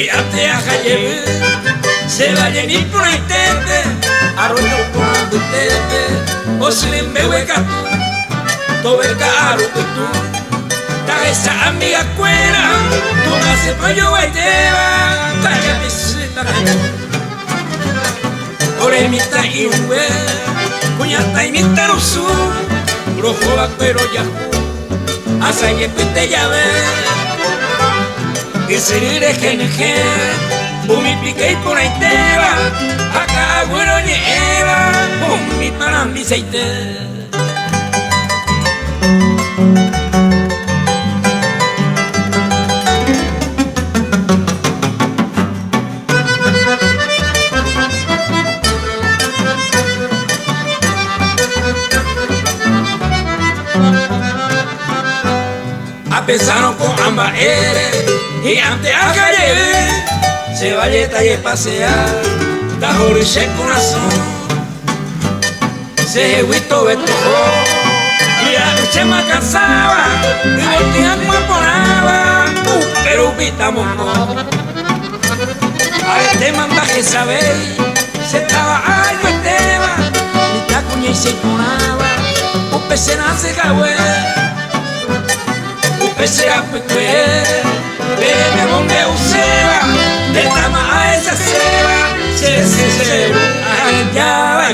ate akayewe sebale ni proitete arroyo con butete osilimbe wekatu tobeka arututu esa amiga cuera tu hace pollo guayteba taya visita oremita y ue cuñata y mita rusu rojo pero ya asa y pete ya ve que serire geneje umi pique y por ahí te va acá güero lleva umi para mi seite. Pensaron con ambas eres y antes a calle se valleta y pasear da joriche el corazón se huito vetojo y la noche más cansaba y voltea como aponaba pero pitamos a este mandaje sabéis se estaba algo el tema y ta cuña y se ponaba un pecera se cagüe pese a peque, bebe donde useba, de tama a esa ceba, se, allá va